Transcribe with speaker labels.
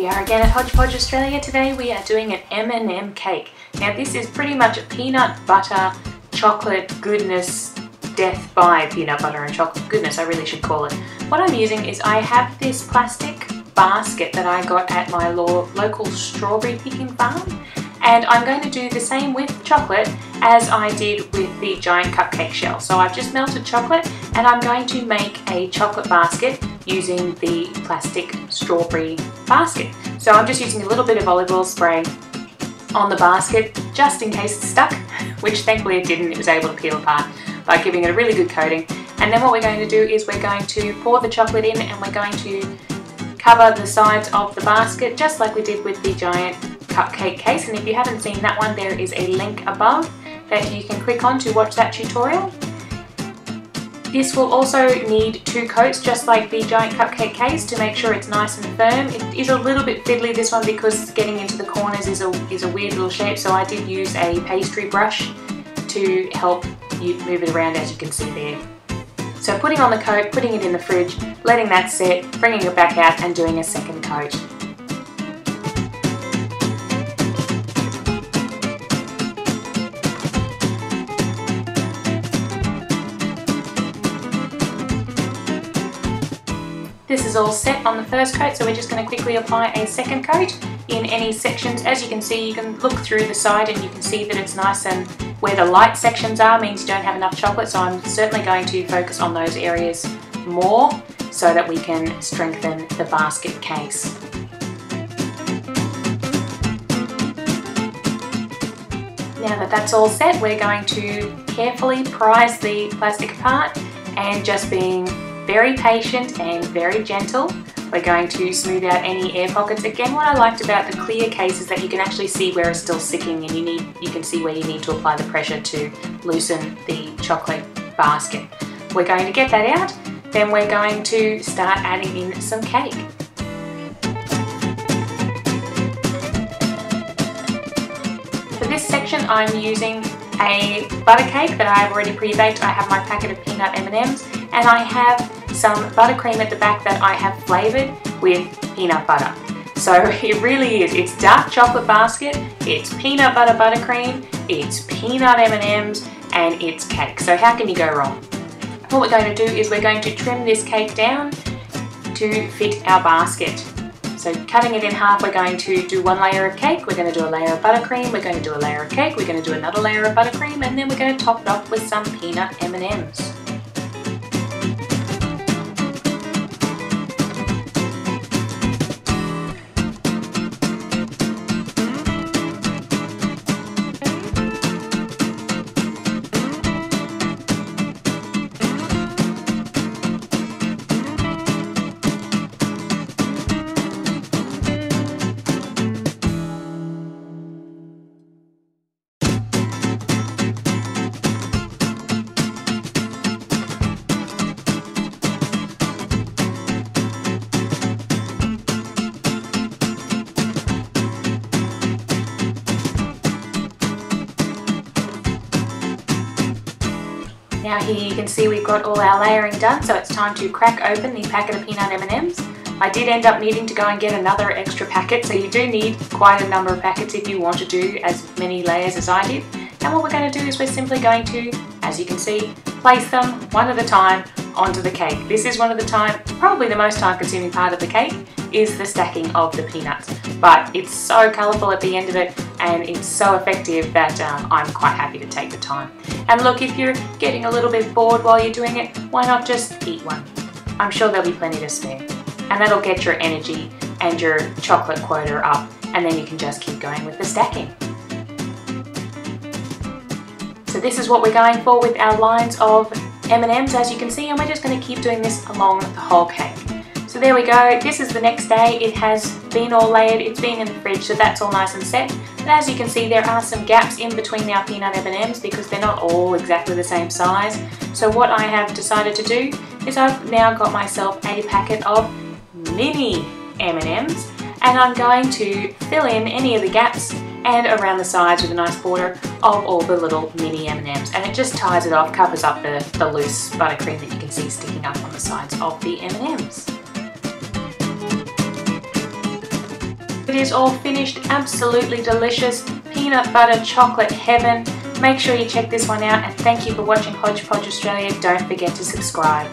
Speaker 1: we are again at Hodge Podge Australia. Today we are doing an M&M cake. Now this is pretty much a peanut butter chocolate goodness, death by peanut butter and chocolate goodness, I really should call it. What I'm using is I have this plastic basket that I got at my local strawberry picking farm, and I'm going to do the same with chocolate as I did with the giant cupcake shell. So I've just melted chocolate and I'm going to make a chocolate basket using the plastic strawberry basket. So I'm just using a little bit of olive oil spray on the basket just in case it's stuck, which thankfully it didn't. It was able to peel apart by giving it a really good coating. And then what we're going to do is we're going to pour the chocolate in and we're going to cover the sides of the basket just like we did with the giant cupcake case. And if you haven't seen that one, there is a link above that you can click on to watch that tutorial. This will also need 2 coats just like the giant cupcake case to make sure it's nice and firm. It is a little bit fiddly, this one, because getting into the corners is a weird little shape, so I did use a pastry brush to help you move it around, as you can see there. So putting on the coat, putting it in the fridge, letting that set, bringing it back out and doing a second coat. This is all set on the first coat, so we're just going to quickly apply a second coat in any sections. As you can see, you can look through the side and you can see that it's nice, and where the light sections are means you don't have enough chocolate, so I'm certainly going to focus on those areas more so that we can strengthen the basket case. Now that that's all set, we're going to carefully prise the plastic apart and just being very patient and very gentle, we're going to smooth out any air pockets. Again, what I liked about the clear case is that you can actually see where it's still sticking, and you can see where you need to apply the pressure to loosen the chocolate basket. We're going to get that out, then we're going to start adding in some cake. For this section I'm using a butter cake that I've already pre-baked. I have my packet of peanut M&Ms and I have some buttercream at the back that I have flavoured with peanut butter. So it really is, it's dark chocolate basket, it's peanut butter buttercream, it's peanut M&Ms and it's cake. So how can you go wrong? What we're going to do is we're going to trim this cake down to fit our basket. So cutting it in half, we're going to do 1 layer of cake, we're going to do a layer of buttercream, we're going to do a layer of cake, we're going to do another layer of buttercream, and then we're going to top it off with some peanut M&Ms. Now here you can see we've got all our layering done, so it's time to crack open the packet of peanut M&Ms. I did end up needing to go and get another extra packet, so you do need quite a number of packets if you want to do as many layers as I did. And what we're going to do is we're simply going to, as you can see, place them one at a time onto the cake. This is probably the most time consuming part of the cake, is the stacking of the peanuts. But it's so colourful at the end of it and it's so effective that I'm quite happy to take the time. And look, if you're getting a little bit bored while you're doing it, why not just eat one? I'm sure there'll be plenty to spare. And that'll get your energy and your chocolate quota up, and then you can just keep going with the stacking. So this is what we're going for with our lines of M&Ms, as you can see, and we're just going to keep doing this along the whole cake. So there we go, this is the next day. It has been all layered, it's been in the fridge, so that's all nice and set. And as you can see, there are some gaps in between our peanut M&Ms because they're not all exactly the same size. So what I have decided to do is I've now got myself a packet of mini M&Ms, and I'm going to fill in any of the gaps and around the sides with a nice border of all the little mini M&Ms, and it just ties it off, covers up the loose buttercream that you can see sticking up on the sides of the M&Ms. it is all finished. Absolutely delicious. Peanut butter chocolate heaven. Make sure you check this one out, and thank you for watching Hodge Podge Australia. Don't forget to subscribe.